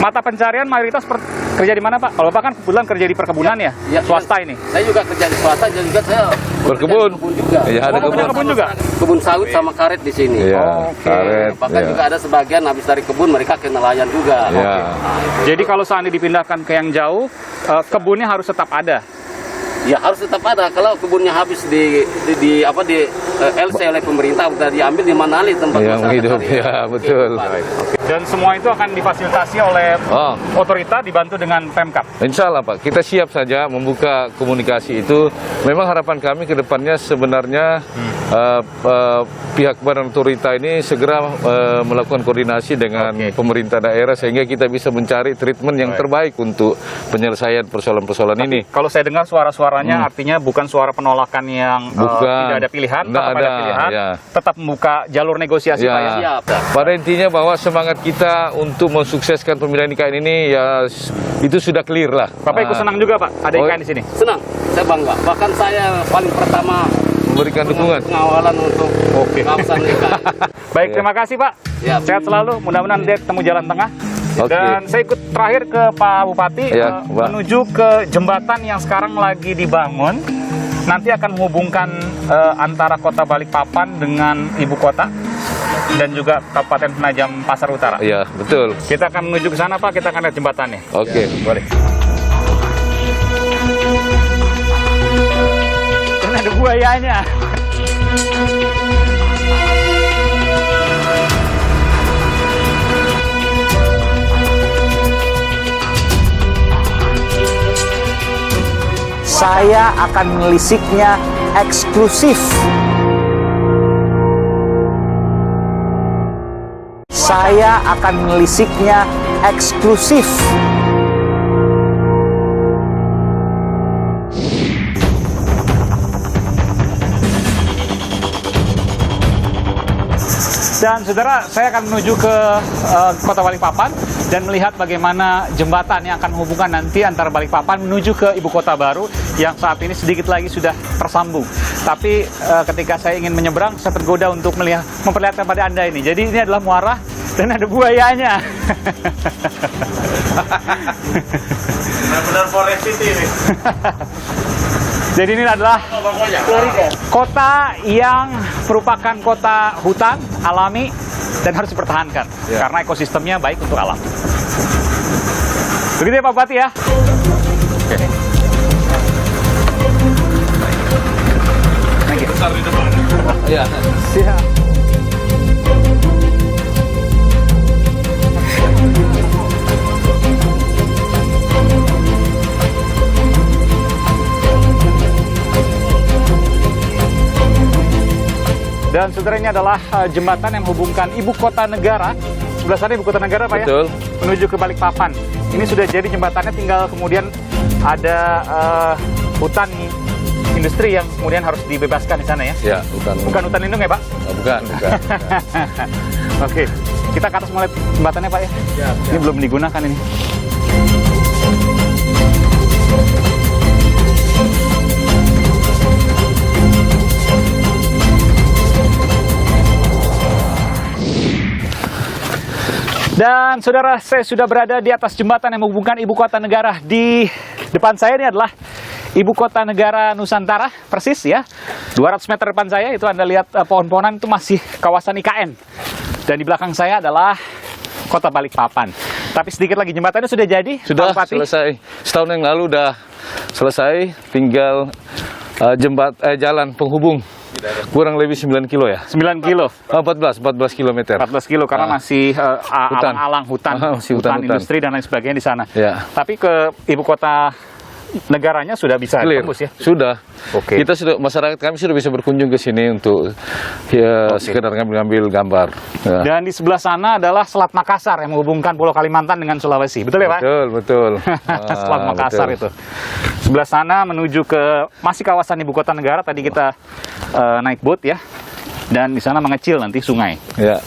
[SPEAKER 1] Mata pencarian mayoritas kerja di mana, Pak? Kalau Bapak kan kebetulan kerja di perkebunan ya, swasta ini.
[SPEAKER 10] Saya juga kerja di swasta dan juga saya
[SPEAKER 5] Berkebun.
[SPEAKER 10] juga.
[SPEAKER 5] Iya, ada
[SPEAKER 1] Kebun juga.
[SPEAKER 10] Kebun sawit sama karet di sini.
[SPEAKER 5] Iya, karet.
[SPEAKER 10] Bahkan juga ada sebagian habis dari kebun mereka ke nelayan juga.
[SPEAKER 5] Iya.
[SPEAKER 1] Jadi kalau seandainya dipindahkan ke yang jauh, kebunnya harus tetap ada.
[SPEAKER 10] Ya harus tetap ada. Kalau kebunnya habis di LC oleh pemerintah, udah diambil di mana lagi tempat
[SPEAKER 5] Yang
[SPEAKER 10] masyarakat
[SPEAKER 5] hidup,
[SPEAKER 10] tadi.
[SPEAKER 5] ya betul.
[SPEAKER 1] Dan semua itu akan difasilitasi oleh otorita dibantu dengan Pemkab.
[SPEAKER 5] Insya Allah Pak, kita siap saja membuka komunikasi itu. Memang harapan kami ke depannya sebenarnya pihak badan otorita ini segera melakukan koordinasi dengan pemerintah daerah sehingga kita bisa mencari treatment yang terbaik untuk penyelesaian persoalan-persoalan ini.
[SPEAKER 1] Kalau saya dengar suara-suaranya artinya bukan suara penolakan yang tidak ada pilihan, tetap ada pilihan, tetap membuka jalur negosiasi Pak ya.
[SPEAKER 10] Siap.
[SPEAKER 5] Pada intinya bahwa semangat kita untuk mensukseskan pemilihan IKN ini ya itu sudah clear lah.
[SPEAKER 1] Bapak ikut senang juga Pak, ada IKN di sini.
[SPEAKER 10] Senang, saya bangga. Bahkan saya paling pertama
[SPEAKER 5] memberikan dukungan
[SPEAKER 10] pengawalan untuk kawasan IKN.
[SPEAKER 1] Baik, terima kasih Pak. Sehat selalu, mudah-mudahan dia ketemu jalan tengah. Dan saya ikut terakhir ke Pak Bupati menuju ke jembatan yang sekarang lagi dibangun. Nanti akan menghubungkan antara kota Balikpapan dengan ibu kota dan juga Kabupaten Penajam Pasar Utara.
[SPEAKER 5] Iya, betul.
[SPEAKER 1] Kita akan menuju ke sana Pak, kita akan lihat jembatannya.
[SPEAKER 5] Oke,
[SPEAKER 1] boleh. Dan ada buayanya.
[SPEAKER 2] Saya akan menelisiknya eksklusif. Saya akan menelisiknya eksklusif.
[SPEAKER 1] Dan saudara, saya akan menuju ke kota Balikpapan dan melihat bagaimana jembatan yang akan menghubungkan nanti antara Balikpapan menuju ke ibu kota baru yang saat ini sedikit lagi sudah tersambung. Tapi ketika saya ingin menyeberang, saya tergoda untuk memperlihatkan pada Anda ini. Jadi ini adalah muara dan ada buayanya.
[SPEAKER 11] Benar-benar Forest City ini.
[SPEAKER 1] Jadi ini adalah kota yang merupakan kota hutan alami dan harus dipertahankan karena ekosistemnya baik untuk alam. Begitu ya Pak Bupati ya. Oke.
[SPEAKER 11] Besar di depan.
[SPEAKER 5] Iya.
[SPEAKER 1] Siap. Dan saudara, ini adalah jembatan yang menghubungkan ibu kota negara, sebelah sana ibu kota negara Pak
[SPEAKER 5] Betul.
[SPEAKER 1] ya, menuju ke Balikpapan. Ini sudah jadi jembatannya, tinggal kemudian ada hutan industri yang kemudian harus dibebaskan di sana ya.
[SPEAKER 5] Ya,
[SPEAKER 1] bukan hutan lindung ya Pak?
[SPEAKER 5] Bukan.
[SPEAKER 1] Oke, kita ke atas melihat jembatannya Pak ya. Ini belum digunakan ini. Dan saudara, saya sudah berada di atas jembatan yang menghubungkan ibu kota negara. Di depan saya ini adalah ibu kota negara Nusantara, persis ya. 200 meter depan saya itu Anda lihat pohon-pohonan itu masih kawasan IKN. Dan di belakang saya adalah kota Balikpapan. Tapi sedikit lagi jembatannya sudah jadi.
[SPEAKER 5] Sudah selesai. Setahun yang lalu sudah selesai, tinggal jalan penghubung. Kurang lebih 9 kilo ya?
[SPEAKER 1] 9 kilo?
[SPEAKER 5] 14 kilometer.
[SPEAKER 1] 14 kilo karena masih alang-alang hutan, industri dan lain sebagainya di sana.
[SPEAKER 5] Ya.
[SPEAKER 1] Tapi ke ibu kota negaranya sudah bisa tembus ya?
[SPEAKER 5] Sudah.
[SPEAKER 1] Oke.
[SPEAKER 5] Kita sudah, masyarakat kami sudah bisa berkunjung ke sini untuk sekedar ngambil gambar. Ya.
[SPEAKER 1] Dan di sebelah sana adalah Selat Makassar yang menghubungkan Pulau Kalimantan dengan Sulawesi. Betul ya Pak?
[SPEAKER 5] Betul.
[SPEAKER 1] Selat Makassar itu. Sebelah sana menuju ke masih kawasan ibu kota negara. Tadi kita naik boat ya. Dan di sana mengecil nanti sungai.
[SPEAKER 5] Ya.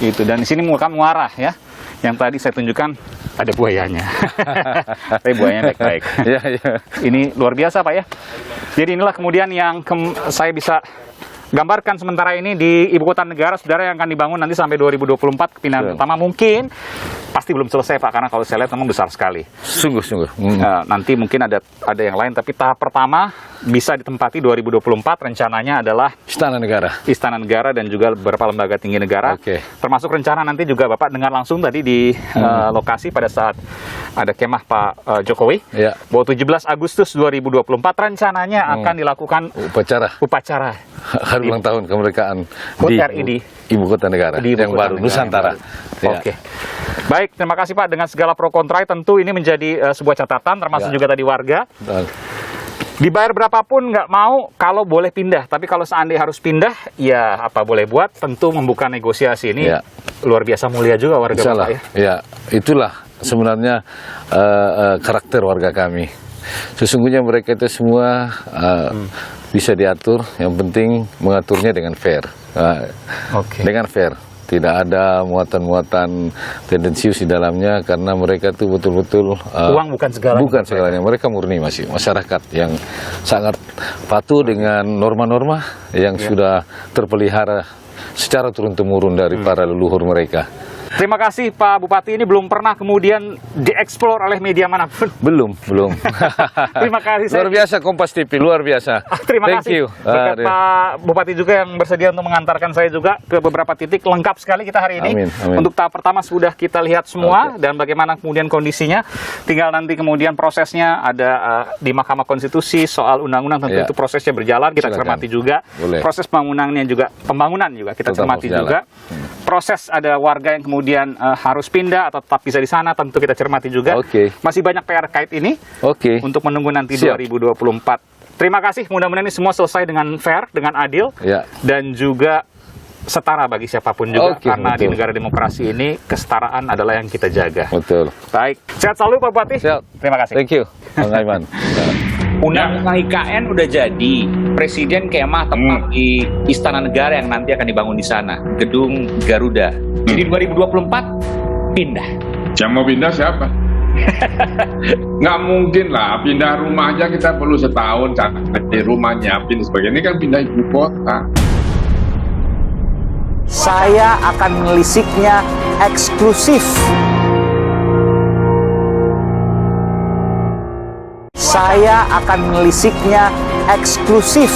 [SPEAKER 1] Itu. Dan di sini merupakan muara ya. Yang tadi saya tunjukkan Ada buayanya. Tapi buayanya baik-baik. Ini luar biasa Pak ya. Jadi inilah kemudian yang saya bisa gambarkan sementara ini di ibu kota negara, saudara, yang akan dibangun nanti sampai 2024 kepindahan pertama. Mungkin pasti belum selesai Pak, karena kalau saya lihat memang besar sekali.
[SPEAKER 5] Sungguh-sungguh.
[SPEAKER 1] Nanti mungkin ada yang lain, tapi tahap pertama bisa ditempati 2024. Rencananya adalah Istana Negara dan juga beberapa lembaga tinggi negara. Termasuk rencana nanti juga Bapak dengar langsung tadi di lokasi pada saat ada kemah Pak Jokowi. Bahwa 17 Agustus 2024 rencananya akan dilakukan upacara
[SPEAKER 5] hari ulang tahun kemerdekaan
[SPEAKER 1] di
[SPEAKER 5] ibu kota negara yang baru, Nusantara.
[SPEAKER 1] Oke. Baik, terima kasih Pak. Dengan segala pro kontra, tentu ini menjadi sebuah catatan, termasuk juga tadi warga. Dibayar berapapun nggak mau kalau boleh pindah. Tapi kalau seandainya harus pindah, ya apa boleh buat, tentu membuka negosiasi. Ini luar biasa mulia juga warga Bapak ya.
[SPEAKER 5] Ya, itulah sebenarnya karakter warga kami. Sesungguhnya mereka itu semua bisa diatur, yang penting mengaturnya dengan fair. Dengan fair. Tidak ada muatan-muatan tendensius di dalamnya, karena mereka itu betul-betul
[SPEAKER 1] uang bukan segalanya.
[SPEAKER 5] Bukan segalanya. Mereka murni masih masyarakat yang sangat patuh dengan norma-norma yang sudah terpelihara secara turun-temurun dari para leluhur mereka.
[SPEAKER 1] Terima kasih Pak Bupati, ini belum pernah kemudian dieksplor oleh media manapun.
[SPEAKER 5] Belum.
[SPEAKER 1] Terima kasih.
[SPEAKER 5] Luar biasa Kompas TV, luar biasa.
[SPEAKER 1] Terima kasih. Berkat Pak Bupati juga yang bersedia untuk mengantarkan saya juga ke beberapa titik. Lengkap sekali kita hari ini.
[SPEAKER 5] Amin.
[SPEAKER 1] Untuk tahap pertama sudah kita lihat semua dan bagaimana kemudian kondisinya. Tinggal nanti kemudian prosesnya ada di Mahkamah Konstitusi soal undang-undang, tentu itu prosesnya berjalan. Kita cermati juga. Proses pembangunan juga kita cermati juga. Proses ada warga yang kemudian harus pindah atau tetap bisa di sana, tentu kita cermati juga. Masih banyak PR kait ini untuk menunggu nanti 2024. Terima kasih, mudah-mudahan ini semua selesai dengan fair, dengan adil, dan juga setara bagi siapapun juga, karena di negara demokrasi ini kesetaraan adalah yang kita jaga. Baik, sehat selalu Pak Bupati. Terima kasih.
[SPEAKER 5] Thank you, Bang Aiman.
[SPEAKER 1] Undang-undang IKN udah jadi, Presiden kemah tempat di Istana Negara yang nanti akan dibangun di sana, Gedung Garuda. Jadi 2024 pindah.
[SPEAKER 12] Yang mau pindah siapa? Nggak mungkin lah, pindah rumah aja kita perlu setahun cari rumah, nyiapin sebagainya. Ini kan pindah ibu kota.
[SPEAKER 2] Saya akan menelisiknya eksklusif. Saya akan menelisiknya eksklusif.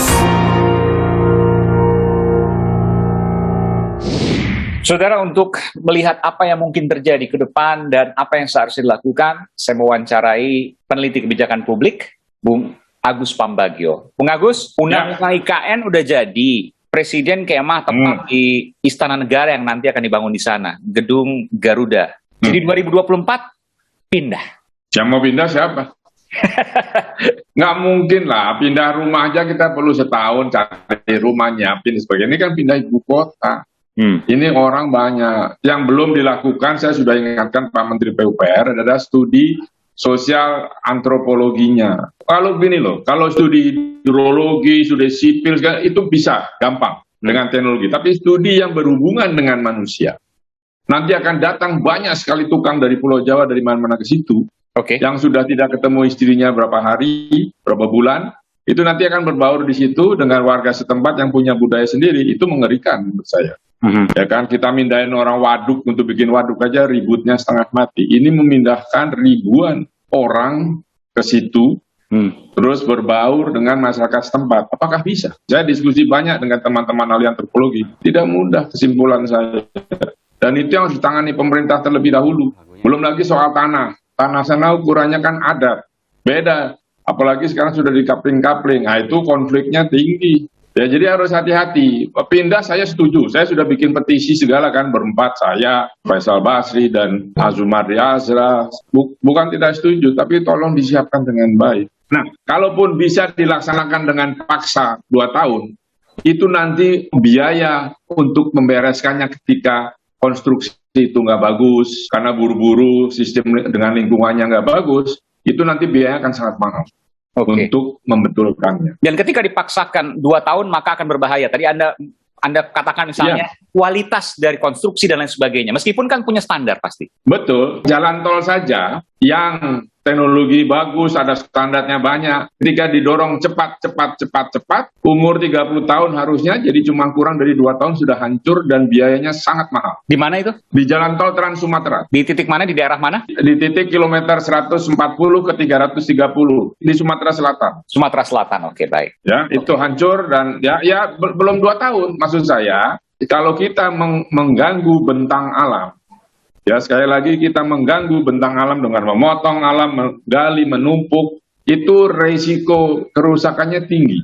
[SPEAKER 1] Saudara, untuk melihat apa yang mungkin terjadi ke depan dan apa yang seharusnya dilakukan, saya mewawancarai peneliti kebijakan publik, Bung Agus Pambagio. Bung Agus, Undang-Undang IKN udah jadi, Presiden kemah tempat di Istana Negara yang nanti akan dibangun di sana, Gedung Garuda. Jadi 2024 pindah.
[SPEAKER 12] Yang mau pindah siapa? Nggak mungkin lah, pindah rumah aja kita perlu setahun cari rumah, nyiapin sebagainya. Ini kan pindah ibu kota. Ini orang banyak. Yang belum dilakukan, saya sudah ingatkan Pak Menteri PUPR, adalah studi sosial antropologinya. Kalau gini loh, kalau studi hidrologi, studi sipil, itu bisa gampang dengan teknologi. Tapi studi yang berhubungan dengan manusia, nanti akan datang banyak sekali tukang dari Pulau Jawa, dari mana-mana ke situ. Yang sudah tidak ketemu istrinya berapa hari, berapa bulan, itu nanti akan berbaur di situ dengan warga setempat yang punya budaya sendiri. Itu mengerikan menurut saya. Ya kan, kita mindahin orang waduk untuk bikin waduk aja ributnya setengah mati. Ini memindahkan ribuan orang ke situ, terus berbaur dengan masyarakat setempat. Apakah bisa? Saya diskusi banyak dengan teman-teman ahli antropologi. Tidak mudah kesimpulan saya. Dan itu yang harus ditangani pemerintah terlebih dahulu. Belum lagi soal tanah. Tanah sana ukurannya kan adat, beda. Apalagi sekarang sudah dikapling-kapling, nah itu konfliknya tinggi. Ya, jadi harus hati-hati. Pindah saya setuju, saya sudah bikin petisi segala kan, berempat, saya, Faisal Basri, dan Azumardi Azra. Bukan tidak setuju, tapi tolong disiapkan dengan baik. Nah, kalaupun bisa dilaksanakan dengan paksa 2 tahun, itu nanti biaya untuk membereskannya ketika konstruksi itu nggak bagus, karena buru-buru, sistem dengan lingkungannya nggak bagus, itu nanti biayanya akan sangat mahal untuk membetulkannya.
[SPEAKER 1] Dan ketika dipaksakan 2 tahun, maka akan berbahaya. Tadi Anda Anda katakan misalnya kualitas dari konstruksi dan lain sebagainya, meskipun kan punya standar pasti.
[SPEAKER 12] Betul, jalan tol saja yang teknologi bagus, ada standarnya banyak. Ketika didorong cepat, umur 30 tahun harusnya jadi cuma kurang dari 2 tahun sudah hancur dan biayanya sangat mahal.
[SPEAKER 1] Di mana itu?
[SPEAKER 12] Di jalan tol Trans Sumatera.
[SPEAKER 1] Di titik mana, di daerah mana?
[SPEAKER 12] Di titik kilometer 140 ke 330 di Sumatera Selatan.
[SPEAKER 1] Sumatera Selatan, oke, baik.
[SPEAKER 12] Ya, itu hancur dan belum 2 tahun. Maksud saya, kalau kita mengganggu bentang alam, ya sekali lagi kita mengganggu bentang alam dengan memotong alam, menggali, menumpuk, itu resiko kerusakannya tinggi.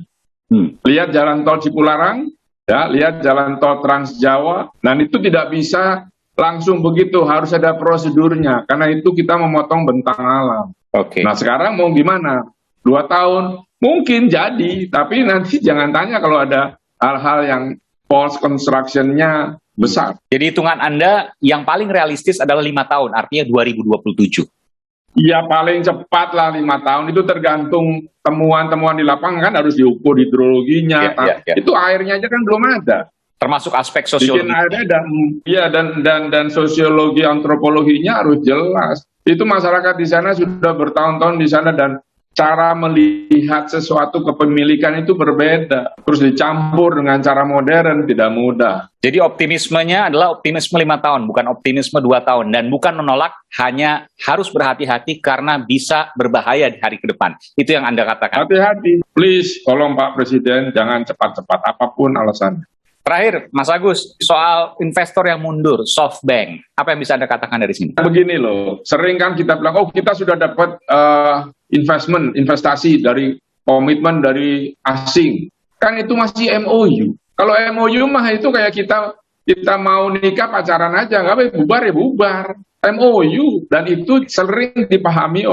[SPEAKER 12] Lihat jalan tol Cipularang, ya, lihat jalan tol Trans Jawa, dan itu tidak bisa langsung begitu, harus ada prosedurnya, karena itu kita memotong bentang alam.
[SPEAKER 1] Oke.
[SPEAKER 12] Nah sekarang mau gimana? 2 tahun, mungkin jadi, tapi nanti jangan tanya kalau ada hal-hal yang false construction-nya besar.
[SPEAKER 1] Jadi hitungan Anda yang paling realistis adalah 5 tahun, artinya 2027.
[SPEAKER 12] Ya paling cepat lah 5 tahun, itu tergantung temuan-temuan di lapangan kan harus diukur hidrologinya. Itu airnya aja kan belum ada.
[SPEAKER 1] Termasuk aspek sosiologi.
[SPEAKER 12] Bikin airnya dan sosiologi antropologinya harus jelas. Itu masyarakat di sana sudah bertahun-tahun di sana dan cara melihat sesuatu kepemilikan itu berbeda. Terus dicampur dengan cara modern, tidak mudah.
[SPEAKER 1] Jadi optimismenya adalah optimisme 5 tahun, bukan optimisme 2 tahun. Dan bukan menolak, hanya harus berhati-hati karena bisa berbahaya di hari ke depan. Itu yang Anda katakan.
[SPEAKER 12] Hati-hati. Please, tolong Pak Presiden, jangan cepat-cepat apapun alasannya.
[SPEAKER 1] Terakhir, Mas Agus, soal investor yang mundur, SoftBank. Apa yang bisa Anda katakan dari sini?
[SPEAKER 12] Begini loh, sering kan kita bilang, oh kita sudah dapat investasi dari komitmen dari asing. Kan itu masih MOU. Kalau MOU mah itu kayak kita mau nikah pacaran aja, nggak boleh bubar ya bubar. MOU, dan itu sering dipahami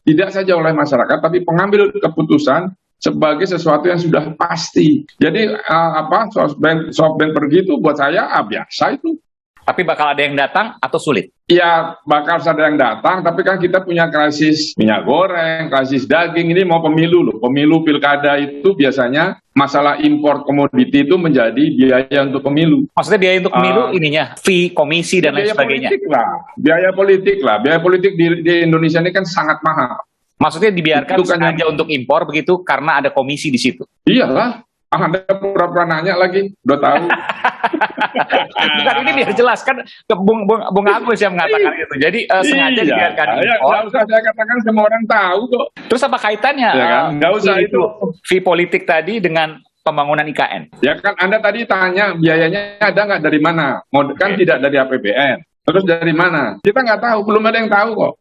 [SPEAKER 12] tidak saja oleh masyarakat, tapi pengambil keputusan sebagai sesuatu yang sudah pasti. Jadi SoftBank pergi itu buat saya biasa itu.
[SPEAKER 1] Tapi bakal ada yang datang atau sulit?
[SPEAKER 12] Ya bakal ada yang datang, tapi kan kita punya krisis minyak goreng, krisis daging, ini mau pemilu loh. Pemilu pilkada itu biasanya masalah impor komoditi itu menjadi biaya untuk pemilu.
[SPEAKER 1] Maksudnya biaya untuk pemilu ininya, fee, komisi, dan lain sebagainya?
[SPEAKER 12] Biaya politik di Indonesia ini kan sangat mahal.
[SPEAKER 1] Maksudnya dibiarkan sengaja untuk impor begitu karena ada komisi di situ?
[SPEAKER 12] Iyalah. Anda pura-pura nanya lagi, udah tahu.
[SPEAKER 1] Bukan, ini biar jelas kan, Bung Agus yang mengatakan itu. Jadi sengaja dibiarkan impor.
[SPEAKER 12] Nggak usah saya katakan, semua orang tahu kok.
[SPEAKER 1] Terus apa kaitannya
[SPEAKER 12] nggak usah itu
[SPEAKER 1] fee politik tadi dengan pembangunan IKN?
[SPEAKER 12] Ya kan Anda tadi tanya biayanya ada nggak dari mana? Kan tidak dari APBN. Terus dari mana? Kita nggak tahu, belum ada yang tahu kok.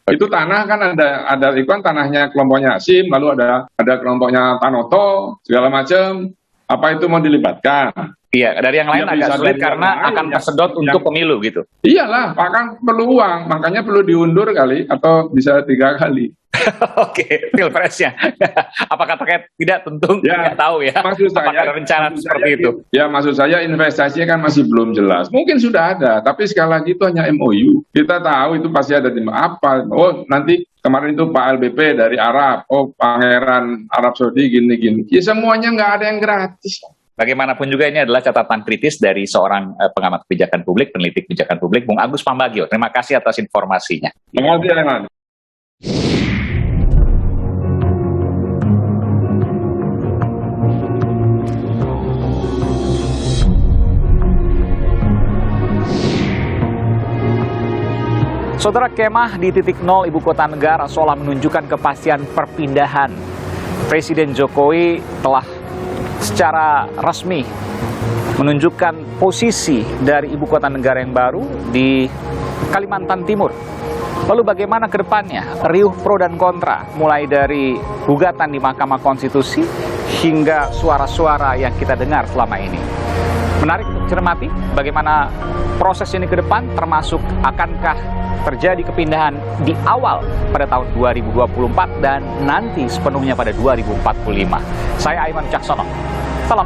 [SPEAKER 12] Itu tanah kan ada ikon tanahnya kelompoknya Asim, lalu ada kelompoknya Tanoto, segala macam. Apa itu mau dilibatkan?
[SPEAKER 1] Iya, dari yang lain agak sulit karena akan tersedot untuk pemilu gitu.
[SPEAKER 12] Iyalah, akan perlu uang, makanya perlu diundur kali atau bisa 3 kali.
[SPEAKER 1] Oke, pilpresnya. Apakah terkait tidak tentu tidak tahu ya.
[SPEAKER 12] Maksud saya,
[SPEAKER 1] apakah ada rencana seperti itu?
[SPEAKER 12] Ya maksud saya investasinya kan masih belum jelas. Mungkin sudah ada, tapi sekali lagi itu hanya MOU. Kita tahu itu pasti ada di apa. Oh nanti kemarin itu Pak LBP dari Arab, oh Pangeran Arab Saudi gini-gini. Ya semuanya nggak ada yang gratis.
[SPEAKER 1] Bagaimanapun juga ini adalah catatan kritis dari seorang pengamat kebijakan publik, peneliti kebijakan publik, Bung Agus Pambagio. Terima kasih atas informasinya.
[SPEAKER 12] Terima kasih, Renan.
[SPEAKER 1] Saudara, kemah di titik nol ibu kota negara seolah menunjukkan kepastian perpindahan. Presiden Jokowi telah secara resmi menunjukkan posisi dari ibu kota negara yang baru di Kalimantan Timur. Lalu bagaimana ke depannya? Riuh pro dan kontra, mulai dari gugatan di Mahkamah Konstitusi hingga suara-suara yang kita dengar selama ini. Menarik untuk cermati bagaimana proses ini ke depan, termasuk akankah terjadi kepindahan di awal pada tahun 2024 dan nanti sepenuhnya pada 2045. Saya Aiman Caksono. Salam.